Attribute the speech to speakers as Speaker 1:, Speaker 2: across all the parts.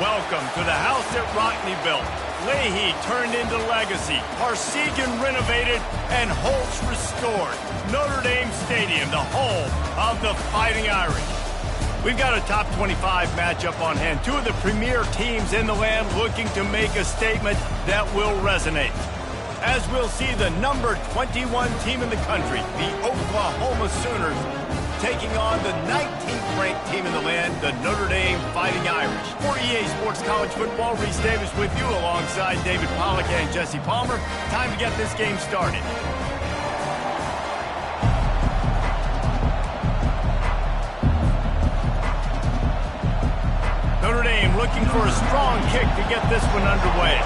Speaker 1: Welcome to the house that Rockne built. Leahy turned into legacy. Parsegan renovated and Holtz restored. Notre Dame Stadium, the home of the Fighting Irish. We've got a top 25 matchup on hand. Two of the premier teams in the land looking to make a statement that will resonate. As we'll see the number 21 team in the country, the Oklahoma Sooners, taking on the 19th ranked team in the land, the Notre Dame Fighting Irish. For EA Sports College Football, Reese Davis with you alongside David Pollack and Jesse Palmer. Time to get this game started. Notre Dame looking for a strong kick to get this one underway.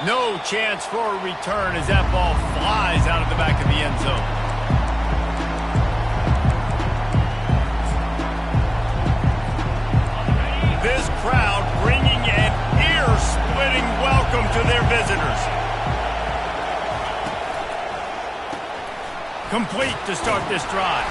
Speaker 1: No chance for a return as that ball flies out of the back of the end zone. This crowd bringing an ear-splitting welcome to their visitors. Complete to start this drive.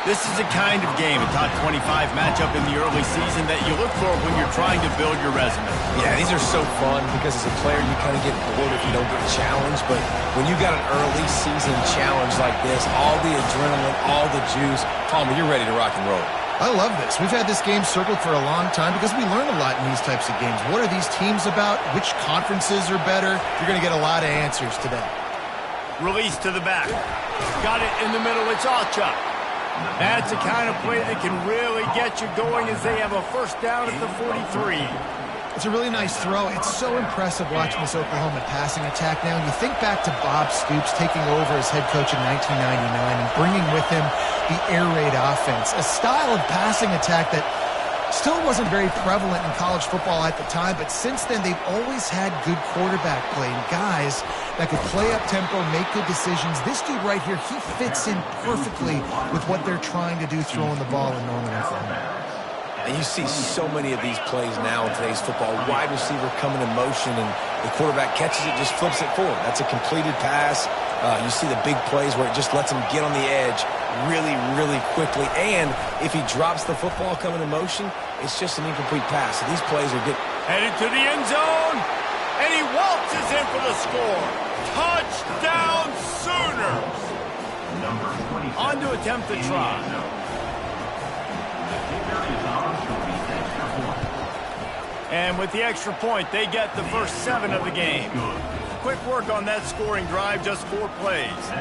Speaker 1: This is the kind of game, a top 25 matchup in the early season that you look for when you're trying to build your resume.
Speaker 2: Yeah, these are so fun because as a player you kind of get bored if you don't get challenged, but when you got an early season challenge like this, all the adrenaline, all the juice, Palmer, you're ready to rock and roll.
Speaker 3: I love this. We've had this game circled for a long time because we learn a lot in these types of games. What are these teams about? Which conferences are better? You're going to get a lot of answers today.
Speaker 1: Release to the back. Got it in the middle. It's Ocha. That's the kind of play that can really get you going as they have a first down at the 43.
Speaker 3: It's a really nice throw. It's so impressive watching this Oklahoma passing attack now. And you think back to Bob Stoops taking over as head coach in 1999 and bringing with him the air raid offense, a style of passing attack that still wasn't very prevalent in college football at the time, but since then they've always had good quarterback play and guys that could play up tempo, make good decisions. This dude right here, he fits in perfectly with what they're trying to do throwing the ball in Norman, Oklahoma.
Speaker 2: And you see so many of these plays now in today's football. Wide receiver coming in motion, and the quarterback catches it, just flips it forward. That's a completed pass. You see the big plays where it just lets him get on the edge really, really quickly. And if he drops the football coming in motion, it's just an incomplete pass. So these plays are good.
Speaker 1: Headed to the end zone, and he waltzes in for the score. Touchdown, Sooners! On to attempt the try. And with the extra point, they get the first 7 of the game. Quick work on that scoring drive, just 4 plays.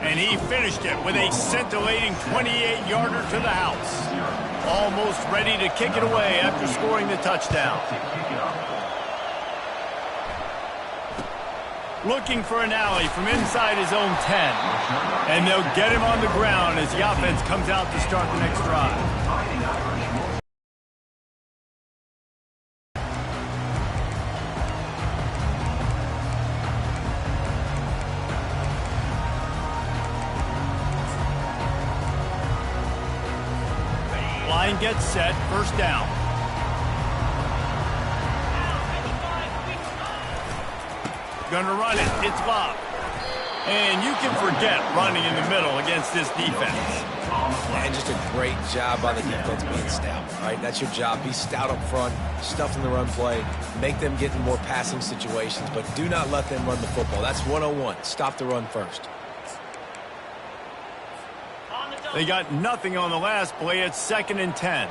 Speaker 1: And he finished it with a scintillating 28-yarder to the house. Almost ready to kick it away after scoring the touchdown. Looking for an alley from inside his own 10. And they'll get him on the ground as the offense comes out to start the next drive. Line gets set, first down. Gonna run it, it's Love. And you can forget running in the middle against this defense.
Speaker 2: And just a great job by the defense being stout, all right? That's your job. Be stout up front, stuff in the run play, make them get in more passing situations, but do not let them run the football. That's 101. Stop the run first.
Speaker 1: They got nothing on the last play. It's 2nd and 10.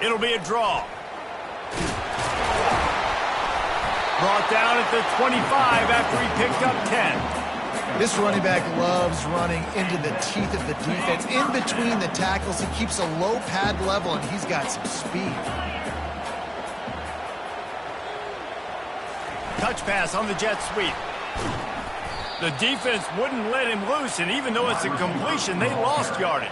Speaker 1: It'll be a draw. Brought down at the 25 after he picked up 10.
Speaker 3: This running back loves running into the teeth of the defense. In between the tackles, he keeps a low pad level, and he's got some speed.
Speaker 1: Touch pass on the jet sweep. The defense wouldn't let him loose, and even though it's a completion, they lost yardage.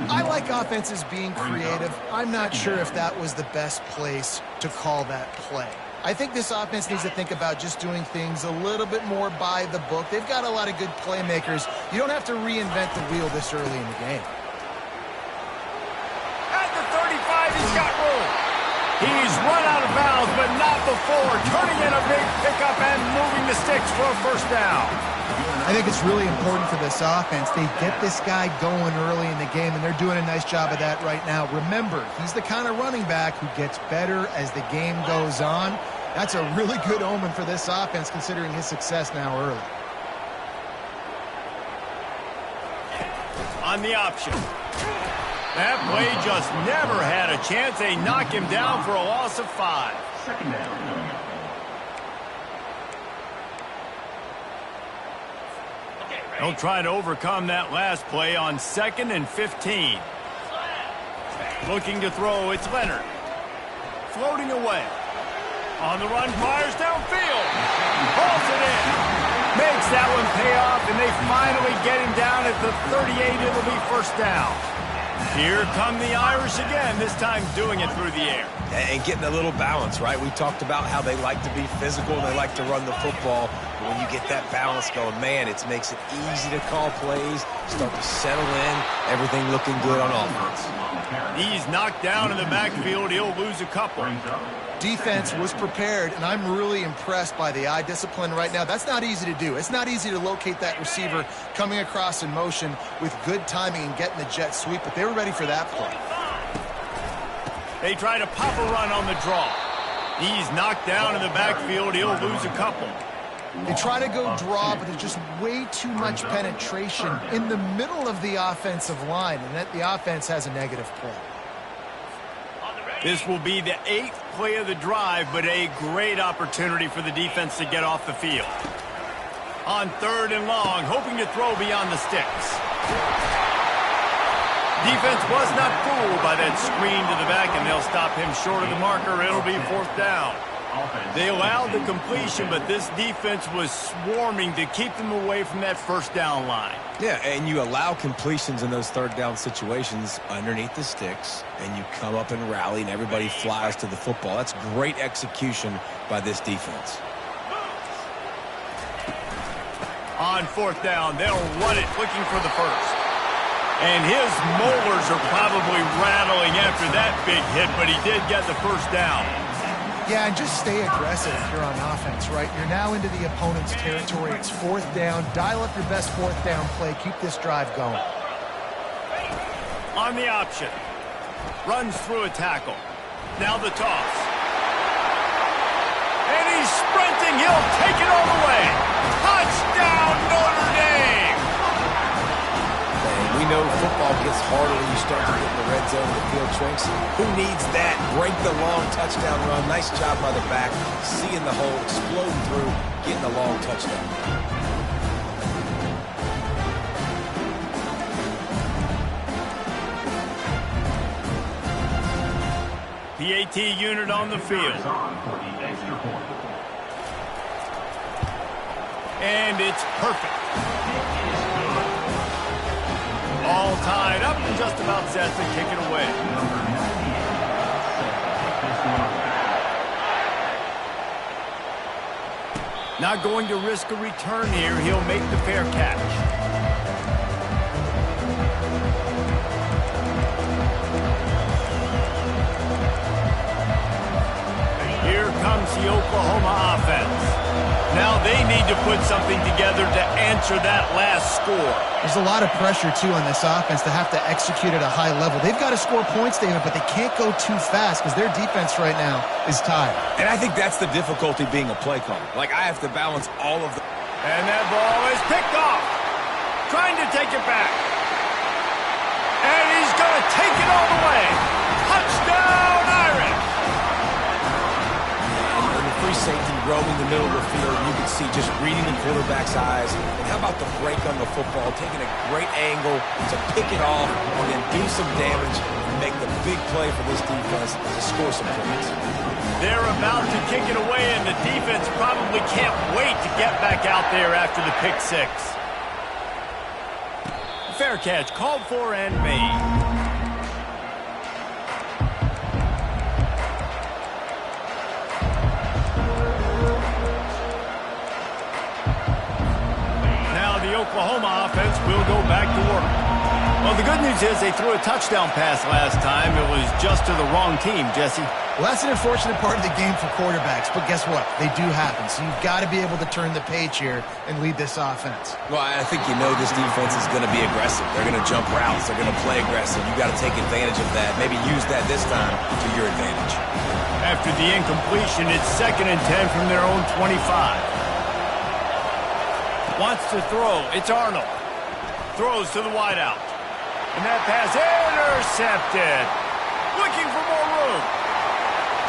Speaker 3: I like offenses being creative. I'm not sure if that was the best place to call that play. I think this offense needs to think about just doing things a little bit more by the book. They've got a lot of good playmakers. You don't have to reinvent the wheel this early in the game.
Speaker 1: At the 35, he's got room. He's run out of bounds, but not before. Turning in a big pickup and moving the sticks for a first down.
Speaker 3: I think it's really important for this offense. They get this guy going early in the game, and they're doing a nice job of that right now. Remember, he's the kind of running back who gets better as the game goes on. That's a really good omen for this offense, considering his success now early.
Speaker 1: On the option. That play just never had a chance. They knock him down for a loss of 5.
Speaker 4: Second down.
Speaker 1: He'll try to overcome that last play on 2nd and 15. Looking to throw, it's Leonard. Floating away. On the run, fires downfield. Hauls it in. Makes that one pay off, and they finally get him down at the 38. It'll be first down. Here come the Irish again, this time doing it through the air.
Speaker 2: And getting a little balance, right? We talked about how they like to be physical and they like to run the football. But when you get that balance going, man, it makes it easy to call plays, start to settle in, everything looking good on offense.
Speaker 1: He's knocked down in the backfield. He'll lose a couple.
Speaker 3: Defense was prepared, and I'm really impressed by the eye discipline right now. That's not easy to do. It's not easy to locate that receiver coming across in motion with good timing and getting the jet sweep, but they were ready for that play.
Speaker 1: They try to pop a run on the draw. He's knocked down in the backfield. He'll lose a couple.
Speaker 3: They try to go draw, but there's just way too much penetration in the middle of the offensive line, and that the offense has a negative play.
Speaker 1: This will be the 8th play of the drive, but a great opportunity for the defense to get off the field. On 3rd and long, hoping to throw beyond the sticks. Defense was not fooled by that screen to the back, and they'll stop him short of the marker. It'll be 4th down. They allowed the completion, but this defense was swarming to keep them away from that first down line.
Speaker 2: Yeah, and you allow completions in those 3rd down situations underneath the sticks, and you come up and rally, and everybody flies to the football. That's great execution by this defense.
Speaker 1: On 4th down, they'll run it, looking for the first. And his molars are probably rattling after that big hit, but he did get the first down.
Speaker 3: Yeah, and just stay aggressive if you're on offense, right? You're now into the opponent's territory. It's 4th down. Dial up your best 4th down play. Keep this drive going.
Speaker 1: On the option. Runs through a tackle. Now the toss. And he's sprinting. He'll take it all the way. Touchdown, Notre Dame!
Speaker 2: We know football gets harder when you start to get in the red zone and the field shrinks. Who needs that? Break the long touchdown run. Nice job by the back. Seeing the hole, exploding through, getting the long touchdown.
Speaker 1: PAT unit on the field. And it's perfect. All tied up and just about set to kick it away. Not going to risk a return here. He'll make the fair catch. Here comes the Oklahoma offense. Now they need to put something together to answer that last score.
Speaker 3: There's a lot of pressure, too, on this offense to have to execute at a high level. They've got to score points, David, but they can't go too fast because their defense right now is tired.
Speaker 2: And I think that's the difficulty being a play caller. Like, I have to balance all of the...
Speaker 1: And that ball is picked off. Trying to take it back. And he's going to take it all the way. Touchdown, Irish!
Speaker 2: And the free safety roaming the middle of the field, you can see just reading the quarterback's eyes. And how about the break on the football, taking a great angle to pick it off and then do some damage and make the big play for this defense to score some points.
Speaker 1: They're about to kick it away, and the defense probably can't wait to get back out there after the pick six. Fair catch called for and made. Oklahoma offense will go back to work. Well, the good news is they threw a touchdown pass last time. It was just to the wrong team, Jesse.
Speaker 3: Well, that's an unfortunate part of the game for quarterbacks, but guess what? They do happen, so you've got to be able to turn the page here and lead this offense.
Speaker 2: Well, I think you know this defense is going to be aggressive. They're going to jump routes. They're going to play aggressive. You've got to take advantage of that. Maybe use that this time to your advantage.
Speaker 1: After the incompletion, it's 2nd and 10 from their own 25. Wants to throw. It's Arnold. Throws to the wideout. And that pass intercepted. Looking for more room.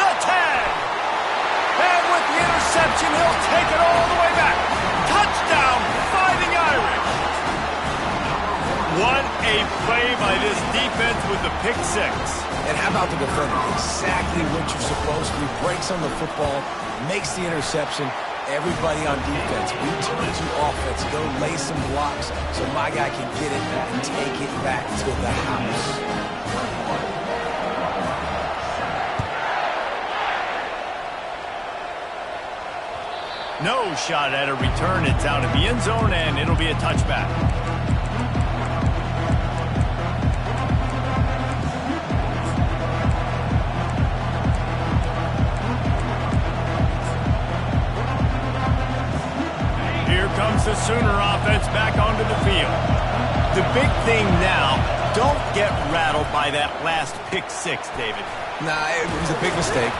Speaker 1: The 10. And with the interception, he'll take it all the way back. Touchdown, Fighting Irish. What a play by this defense with the pick 6.
Speaker 2: And how about the defender? Exactly what you're supposed to do. Breaks on the football, makes the interception. Everybody on defense, return to offense. Go lay some blocks so my guy can get it and take it back to the house.
Speaker 1: No shot at a return. It's out of the end zone, and it'll be a touchback. Here comes the Sooner offense back onto the field. The big thing now, don't get rattled by that last pick 6, David.
Speaker 2: Nah, it was a big mistake.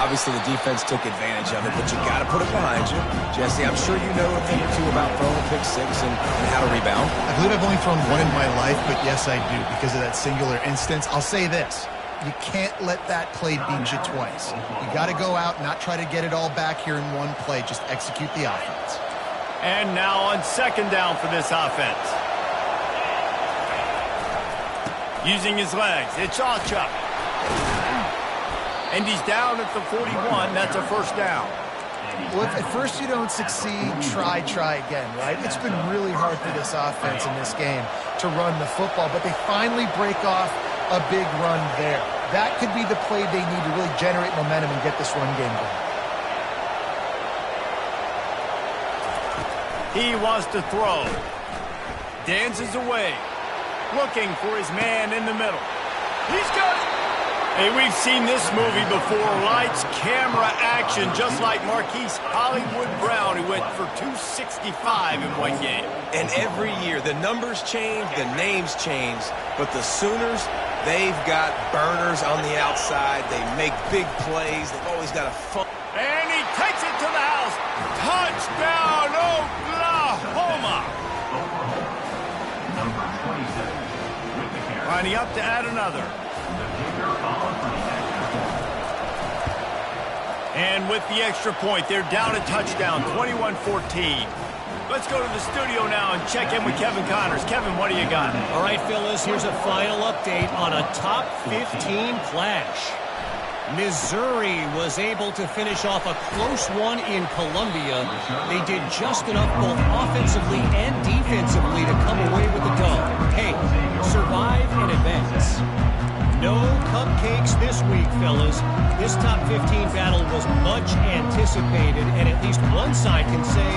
Speaker 2: Obviously, the defense took advantage of it, but you got to put it behind you. Jesse, I'm sure you know a thing or two about throwing a pick 6 and how to rebound.
Speaker 3: I believe I've only thrown one in my life, but yes, I do, because of that singular instance. I'll say this. You can't let that play beat you twice. You got to go out, not try to get it all back here in one play. Just execute the offense.
Speaker 1: And now on 2nd down for this offense. Using his legs, it's Achuk. And he's down at the 41. That's a 1st down.
Speaker 3: Well, if at first you don't succeed, try again, right? It's been really hard for this offense in this game to run the football, but they finally break off a big run there. That could be the play they need to really generate momentum and get this run game going.
Speaker 1: He wants to throw. Dances away. Looking for his man in the middle. He's got it. Hey, we've seen this movie before. Lights, camera, action, just like Marquise Hollywood Brown, who went for 265 in one game.
Speaker 2: And every year, the numbers change, the names change, but the Sooners, they've got burners on the outside. They make big plays. They've always got a fun.
Speaker 1: And he takes it to the house. Touchdown, Oklahoma. Lining up to add another. And with the extra point, they're down a touchdown, 21-14. Let's go to the studio now and check in with Kevin Connors. Kevin, what do you got?
Speaker 4: All right, Phyllis, here's a final update on a top 15 clash. Missouri was able to finish off a close one in Columbia. They did just enough both offensively and defensively to come away with the dub. Hey, survive and advance. No cupcakes this week, fellas. This top 15 battle was much anticipated, and at least one side can say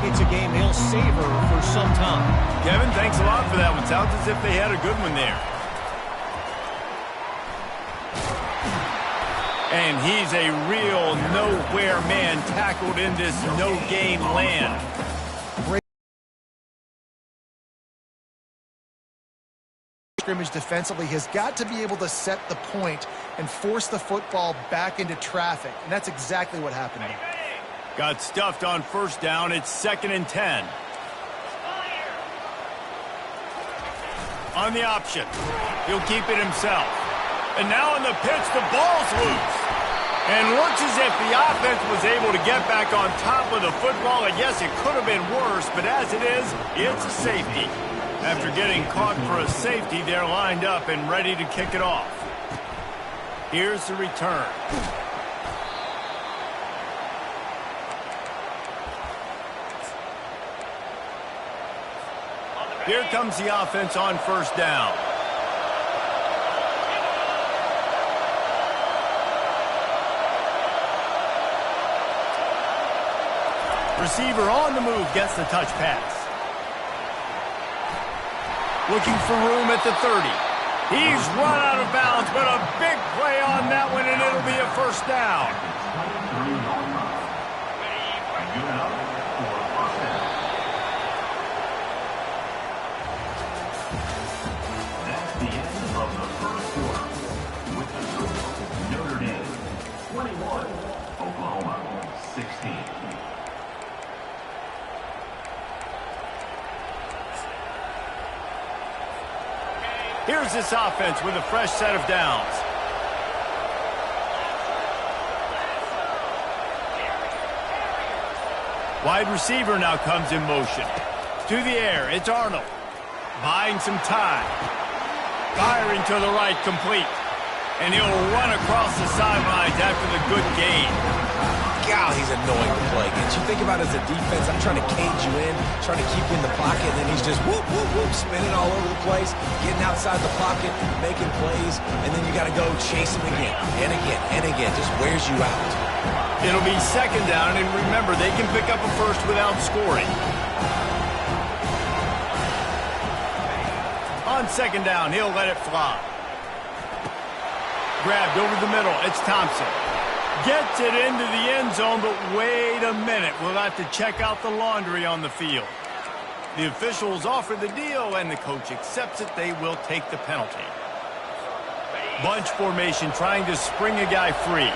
Speaker 4: it's a game they'll savor for some time.
Speaker 1: Kevin, thanks a lot for that one. Sounds as if they had a good one there. And he's a real nowhere man tackled in this no-game land.
Speaker 3: Scrimmage defensively has got to be able to set the point and force the football back into traffic, and that's exactly what happened here.
Speaker 1: Got stuffed on 1st down. It's 2nd and 10. On the option, he'll keep it himself. And now in the pitch, the ball's loose. And looks as if the offense was able to get back on top of the football. And yes, it could have been worse, but as it is, it's a safety. After getting caught for a safety, they're lined up and ready to kick it off. Here's the return. Here comes the offense on 1st down. Receiver on the move, gets the touch pass. looking for room at the 30. He's run out of bounds, but a big play on that one, and it'll be a first down.
Speaker 5: That's the end of the first quarter. With the score, Notre Dame 21, Oklahoma 16.
Speaker 1: Here's this offense with a fresh set of downs. Wide receiver now comes in motion. To the air, it's Arnold. Buying some time. Firing to the right, complete. And he'll run across the sidelines after the good gain.
Speaker 2: God, he's annoying to play against. You think about it as a defense, I'm trying to cage you in, trying to keep you in the pocket, and then he's just whoop, whoop, whoop, spinning all over the place, getting outside the pocket, making plays, and then you got to go chase him again, and again, and again. Just wears you out.
Speaker 1: It'll be second down, and remember, they can pick up a first without scoring. On second down, he'll let it fly. Grabbed over the middle, it's Thompson. Gets it into the end zone, but wait a minute. We'll have to check out the laundry on the field. The officials offer the deal, and the coach accepts it. They will take the penalty. Bunch formation trying to spring a guy free.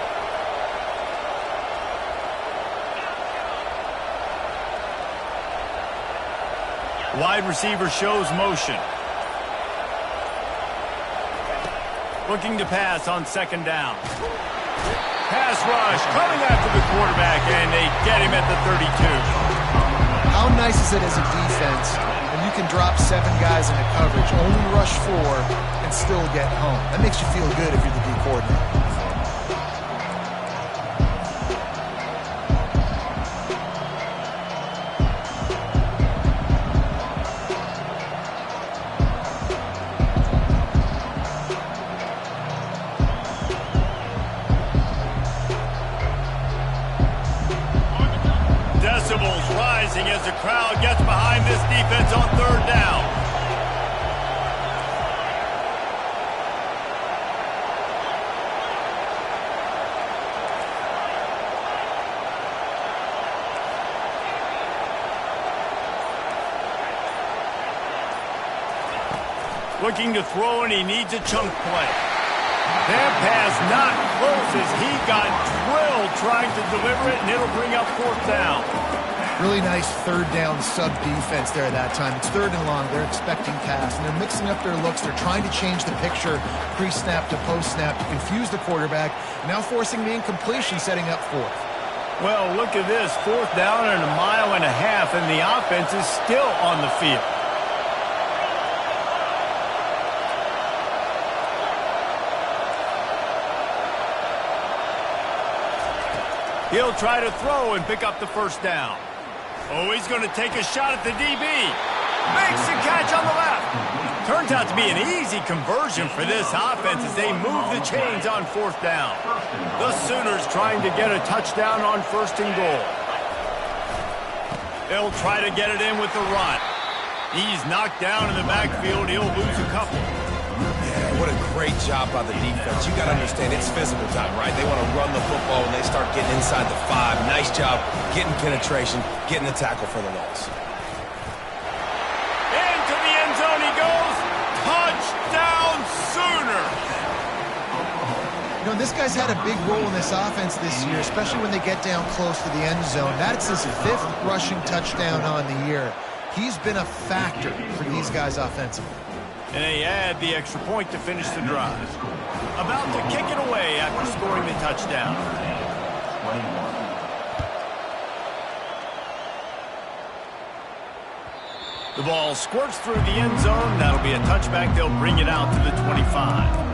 Speaker 1: Wide receiver shows motion. Looking to pass on second down. Pass rush coming after the quarterback, and they get him at the 32.
Speaker 3: How nice is it as a defense when you can drop 7 guys in a coverage, only rush 4, and still get home? That makes you feel good if you're the D coordinator.
Speaker 1: Rising as the crowd gets behind this defense on third down. Looking to throw, and he needs a chunk play. That pass not close as he got drilled trying to deliver it, and it'll bring up fourth down.
Speaker 3: Really nice third down sub-defense there that time. It's third and long. They're expecting pass, and they're mixing up their looks. They're trying to change the picture pre-snap to post-snap to confuse the quarterback, now forcing the incompletion, setting up fourth.
Speaker 1: Well, look at this. Fourth down and 1.5 miles, and the offense is still on the field. He'll try to throw and pick up the first down. Oh, he's going to take a shot at the DB. Makes the catch on the left. Turns out to be an easy conversion for this offense as they move the chains on fourth down. The Sooners trying to get a touchdown on first and goal. They'll try to get it in with the run. He's knocked down in the backfield. He'll lose a couple.
Speaker 2: Yeah, what a great job by the defense. You got to understand, it's physical time, right? They want to run the football when they start getting inside the 5. Nice job getting penetration, getting the tackle for the loss.
Speaker 1: Into the end zone he goes. Touchdown, Sooner.
Speaker 3: You know, this guy's had a big role in this offense this year, especially when they get down close to the end zone. That's his 5th rushing touchdown on the year. He's been a factor for these guys offensively.
Speaker 1: And they add the extra point to finish the drive. About to kick it away after scoring the touchdown. The ball squirts through the end zone. That'll be a touchback. They'll bring it out to the 25.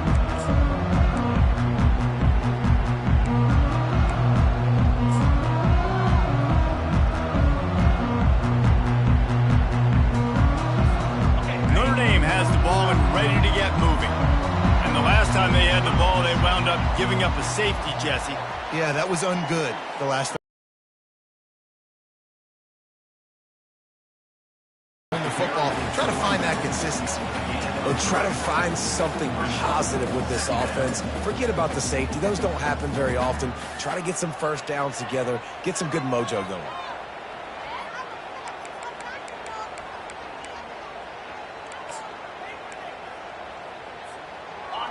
Speaker 1: Ready to get moving. And the last time they had the ball, they wound up giving up a safety, Jesse.
Speaker 3: Yeah, that was ungood the last time. the football, try to find that consistency.
Speaker 2: Well, try to find something positive with this offense. Forget about the safety. Those don't happen very often. Try to get some first downs together. Get some good mojo going.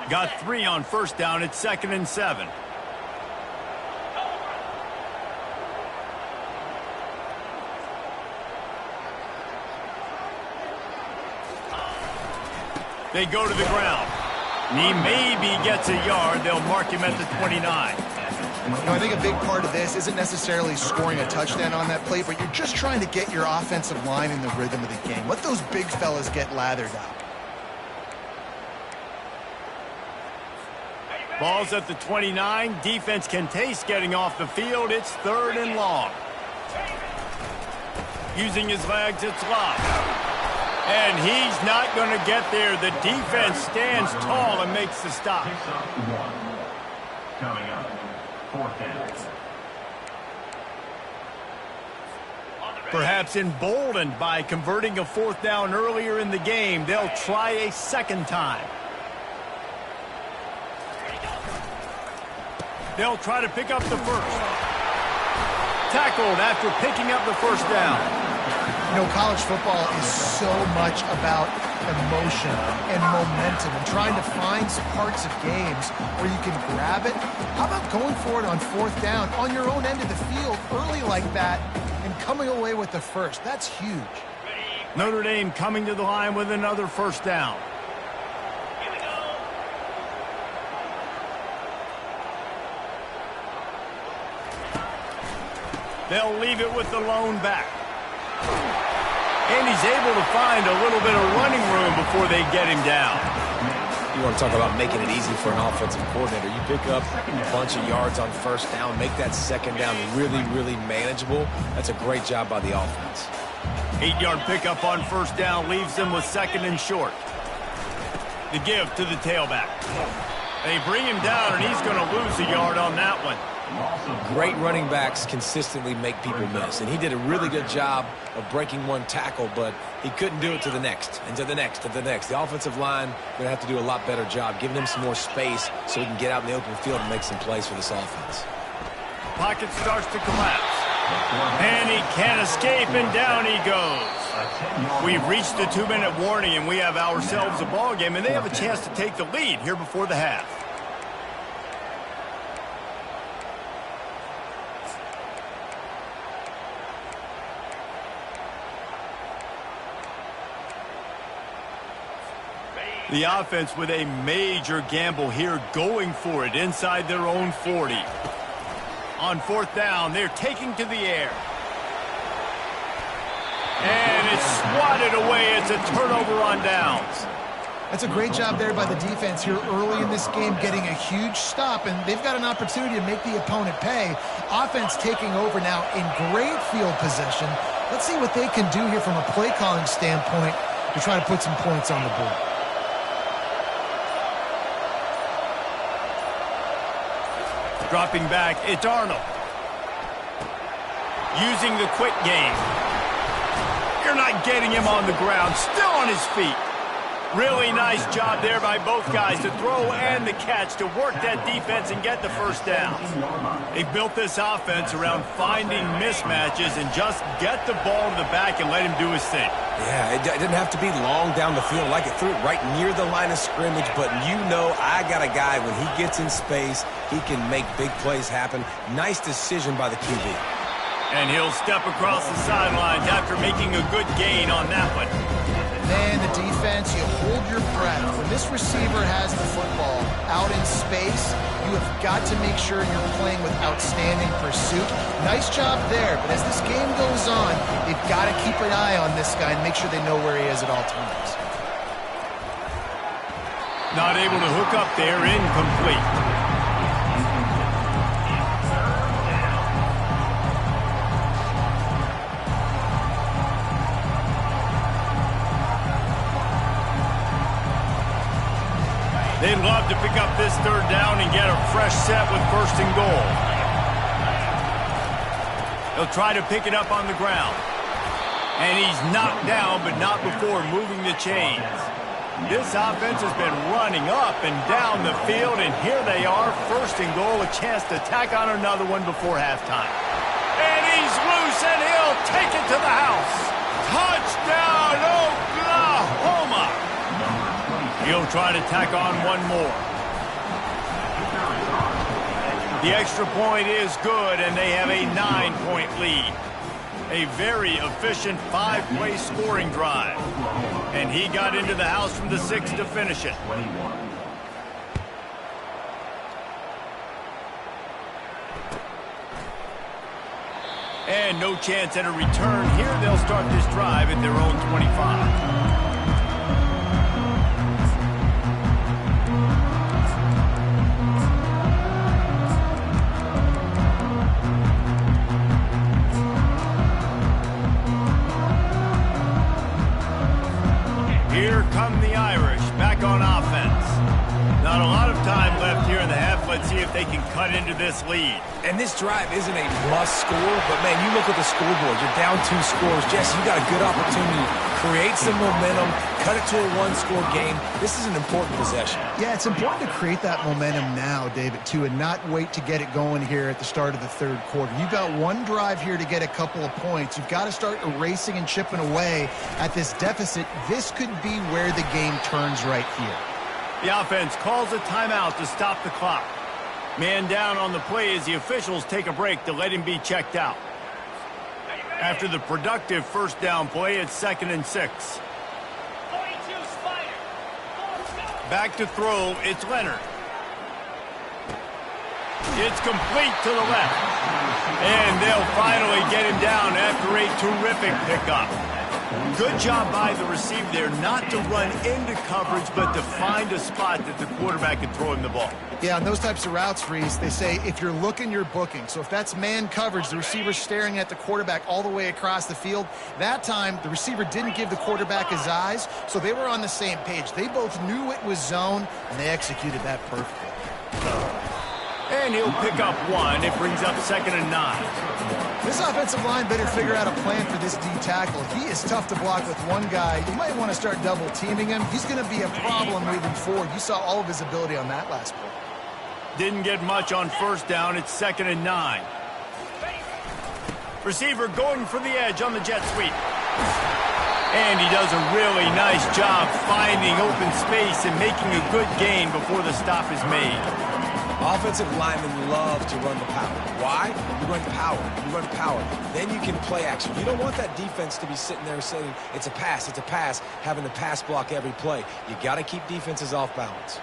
Speaker 1: Got 3 on first down. It's 2nd and 7. They go to the ground. He maybe gets a yard. They'll mark him at the 29.
Speaker 3: I think a big part of this isn't necessarily scoring a touchdown on that play, but you're just trying to get your offensive line in the rhythm of the game. Let those big fellas get lathered up.
Speaker 1: Ball's at the 29. Defense can taste getting off the field. It's 3rd and long. Using his legs, it's Love. And he's not going to get there. The defense stands tall and makes the stop.
Speaker 5: Coming up, 4th down.
Speaker 1: Perhaps emboldened by converting a 4th down earlier in the game, they'll try a second time. They'll try to pick up the first. Tackled after picking up the first down.
Speaker 3: You know, college football is so much about emotion and momentum and trying to find parts of games where you can grab it. How about going for it on 4th down on your own end of the field early like that and coming away with the first? That's huge.
Speaker 1: Notre Dame coming to the line with another first down. They'll leave it with the lone back. And he's able to find a little bit of running room before they get him down.
Speaker 2: You want to talk about making it easy for an offensive coordinator. You pick up a bunch of yards on first down, make that second down really, really manageable. That's a great job by the offense.
Speaker 1: 8-yard pickup on first down leaves them with 2nd and short. The give to the tailback. They bring him down, and he's going to lose a yard on that one.
Speaker 2: Great running backs consistently make people miss, and he did a really good job of breaking one tackle, but he couldn't do it to the next, and to the next, to the next. The offensive line going to have to do a lot better job, giving him some more space so he can get out in the open field and make some plays for this offense.
Speaker 1: Pocket starts to collapse, and he can't escape, and down he goes. We've reached the 2-minute warning, and we have ourselves a ball game, and they have a chance to take the lead here before the half. The offense with a major gamble here, going for it inside their own 40. On 4th down, they're taking to the air. And it's swatted away. It's a turnover on downs.
Speaker 3: That's a great job there by the defense here early in this game, getting a huge stop, and they've got an opportunity to make the opponent pay. Offense taking over now in great field possession. Let's see what they can do here from a play calling standpoint to try to put some points on the board.
Speaker 1: Dropping back, it's Arnold. Using the quick game. You're not getting him on the ground. Still on his feet. Really nice job there by both guys to throw and the catch to work that defense and get the first down. They built this offense around finding mismatches and just get the ball to the back and let him do his thing.
Speaker 2: Yeah, it didn't have to be long down the field. Like it threw it right near the line of scrimmage, but you know I got a guy, when he gets in space, he can make big plays happen. Nice decision by the QB.
Speaker 1: And he'll step across the sidelines after making a good gain on that one.
Speaker 3: Man, the defense, you hold your breath. When this receiver has the football out in space, you have got to make sure you're playing with outstanding pursuit. Nice job there, but as this game goes on, they've got to keep an eye on this guy and make sure they know where he is at all times.
Speaker 1: Not able to hook up there, incomplete. They'd love to pick up this 3rd down and get a fresh set with 1st and goal. They'll try to pick it up on the ground. And he's knocked down, but not before moving the chains. This offense has been running up and down the field, and here they are, first and goal, a chance to tack on another one before halftime. And he's loose, and he'll take it to the house. Touchdown, Oklahoma! He'll try to tack on one more. The extra point is good, and they have a 9-point lead. A very efficient 5-play scoring drive. And he got into the house from the 6 to finish it. And no chance at a return here. They'll start this drive at their own 25. Here come the Irish, back on offense. Not a lot of time left here in the half. Let's see if they can cut into this lead.
Speaker 2: And this drive isn't a must score, but man, you look at the scoreboard. You're down 2 scores. Jesse, you got a good opportunity. Create some momentum, cut it to a 1-score game. This is an important possession.
Speaker 3: Yeah, it's important to create that momentum now, David, too, and not wait to get it going here at the start of the third quarter. You've got one drive here to get a couple of points. You've got to start erasing and chipping away at this deficit. This could be where the game turns right here.
Speaker 1: The offense calls a timeout to stop the clock. Man down on the play as the officials take a break to let him be checked out. After the productive first down play, it's 2nd and 6. Back to throw, it's Leonard. It's complete to the left. And they'll finally get him down after a terrific pickup. Good job by the receiver there not to run into coverage, but to find a spot that the quarterback can throw him the ball.
Speaker 3: Yeah, on those types of routes, Reese, they say if you're looking, you're booking. So if that's man coverage, the receiver's staring at the quarterback all the way across the field. That time, the receiver didn't give the quarterback his eyes, so they were on the same page. They both knew it was zone, and they executed that perfectly.
Speaker 1: And he'll pick up 1. It brings up 2nd and 9.
Speaker 3: This offensive line better figure out a plan for this D tackle. He is tough to block with one guy. You might want to start double-teaming him. He's going to be a problem moving forward. You saw all of his ability on that last play.
Speaker 1: Didn't get much on first down. It's 2nd and 9. Receiver going for the edge on the jet sweep. And he does a really nice job finding open space and making a good gain before the stop is made.
Speaker 2: Offensive linemen love to run the power. Why? You run power. You run power. Then you can play action. You don't want that defense to be sitting there saying, it's a pass, having to pass block every play. You got to keep defenses off balance.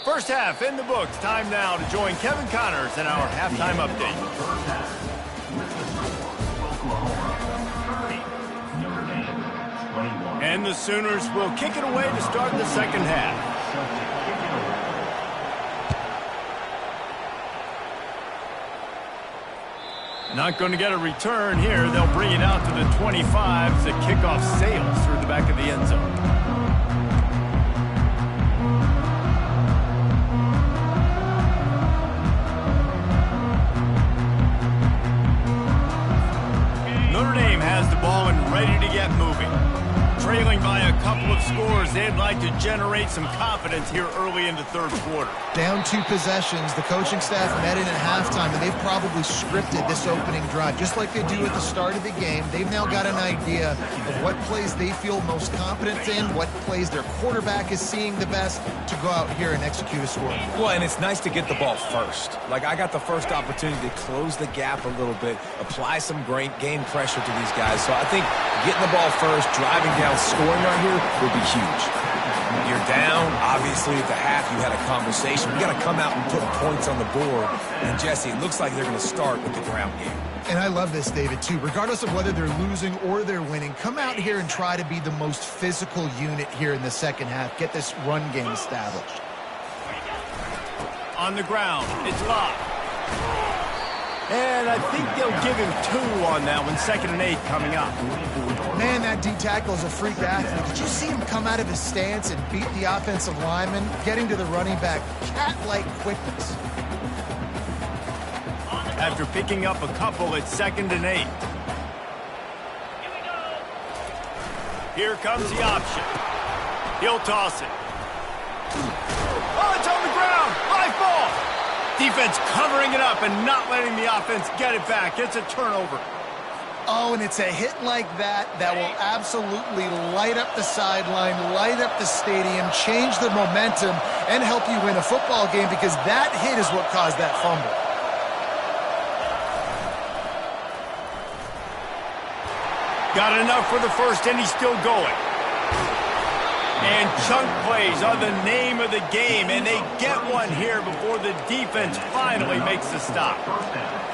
Speaker 1: First half in the books. Time now to join Kevin Connors in our halftime update. And the Sooners will kick it away to start the second half. Not going to get a return here. They'll bring it out to the 25 as the kickoff sails through the back of the end zone. Notre Dame has the ball and ready to get moving. Trailing by a couple of scores, they'd like to generate some confidence here early in the third quarter.
Speaker 3: Down 2 possessions, the coaching staff met in at halftime, and they've probably scripted this opening drive. Just like they do at the start of the game, they've now got an idea of what plays they feel most confident in, what plays their quarterback is seeing the best to go out here and execute a score.
Speaker 2: Well, and it's nice to get the ball first. Like, I got the first opportunity to close the gap a little bit, apply some great game pressure to these guys. So I think getting the ball first, driving down, scoring right here would be huge. You're down. Obviously, at the half, you had a conversation. We got to come out and put points on the board. And, Jesse, it looks like they're going to start with the ground game.
Speaker 3: And I love this, David, too. Regardless of whether they're losing or they're winning, come out here and try to be the most physical unit here in the second half. Get this run game established.
Speaker 1: On the ground, it's locked. And I think they'll give him 2 on that one. 2nd and 8 coming up.
Speaker 3: Man, that D-tackle is a freak athlete. Did you see him come out of his stance and beat the offensive lineman, getting to the running back? Cat-like quickness.
Speaker 1: After picking up a couple, it's 2nd and 8. Here comes the option. He'll toss it. Oh, it's on the ground. Live ball. Defense covering it up and not letting the offense get it back. It's a turnover.
Speaker 3: Oh, and it's a hit like that that will absolutely light up the sideline, light up the stadium, change the momentum, and help you win a football game, because that hit is what caused that fumble.
Speaker 1: Got enough for the first, and he's still going. And chunk plays are the name of the game, and they get one here before the defense finally makes the stop.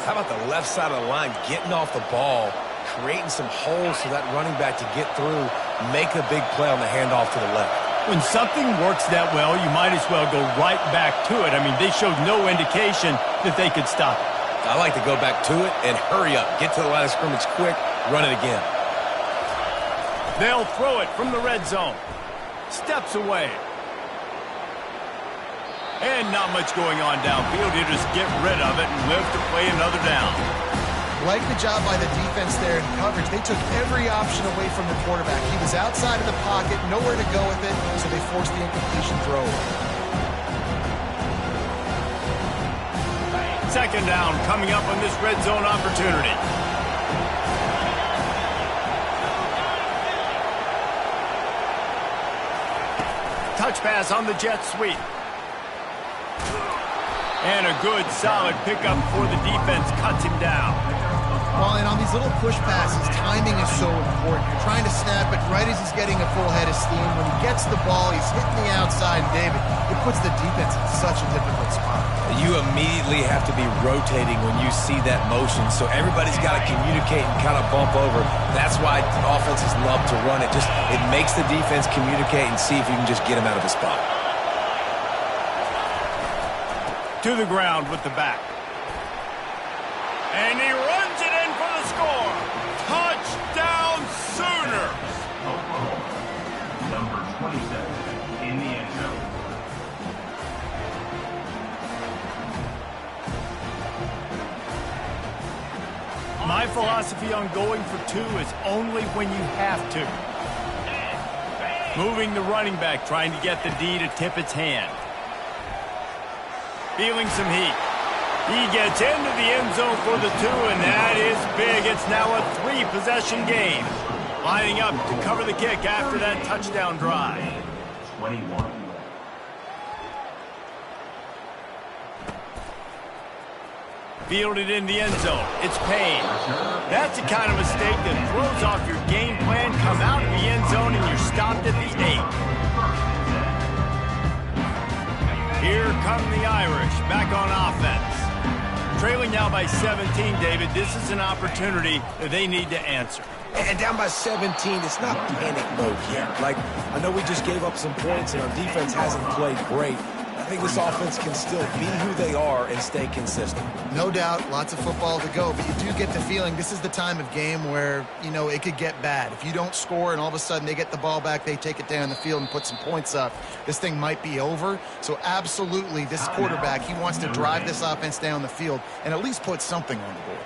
Speaker 2: How about the left side of the line getting off the ball, creating some holes for that running back to get through, make a big play on the handoff to the left.
Speaker 1: When something works that well, you might as well go right back to it. I mean, they showed no indication that they could stop it.
Speaker 2: I like to go back to it and hurry up. Get to the line of scrimmage quick, run it again.
Speaker 1: They'll throw it from the red zone. Steps away. And not much going on downfield. You just get rid of it and live to play another down.
Speaker 3: Like the job by the defense there in coverage. They took every option away from the quarterback. He was outside of the pocket, nowhere to go with it, so they forced the incompletion throw.
Speaker 1: 2nd down coming up on this red zone opportunity. Touch pass on the jet sweep. And a good, solid pickup before the defense cuts him down.
Speaker 3: Well, and on these little push passes, timing is so important. You're trying to snap it right as he's getting a full head of steam. When he gets the ball, he's hitting the outside. And David, it puts the defense in such a difficult spot.
Speaker 2: You immediately have to be rotating when you see that motion, so everybody's got to communicate and kind of bump over. That's why offenses love to run it. It makes the defense communicate and see if you can just get him out of a spot.
Speaker 1: To the ground with the back. And he runs it in for the score. Touchdown Sooners.
Speaker 5: Oklahoma, number 27 in the end zone.
Speaker 1: My philosophy on going for 2 is only when you have to. Moving the running back, trying to get the D to tip its hand. Feeling some heat. He gets into the end zone for the 2, and that is big. It's now a 3-possession game. Lining up to cover the kick after that touchdown drive.
Speaker 5: 21.
Speaker 1: Fielded in the end zone. It's Payne. That's the kind of mistake that throws off your game plan. Come out of the end zone and you're stopped at the 8. Here come the Irish back on offense. Trailing now by 17, David. This is an opportunity that they need to answer.
Speaker 2: And down by 17, it's not panic mode yet. Like, I know we just gave up some points and our defense hasn't played great. I think this offense can still be who they are and stay consistent.
Speaker 3: No doubt, lots of football to go, but you do get the feeling this is the time of game where, you know, it could get bad. If you don't score and all of a sudden they get the ball back, they take it down the field and put some points up, this thing might be over. So absolutely, this quarterback, he wants to drive this offense down the field and at least put something on the board.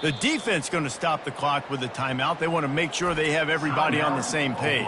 Speaker 1: The defense going to stop the clock with a timeout. They want to make sure they have everybody on the same page.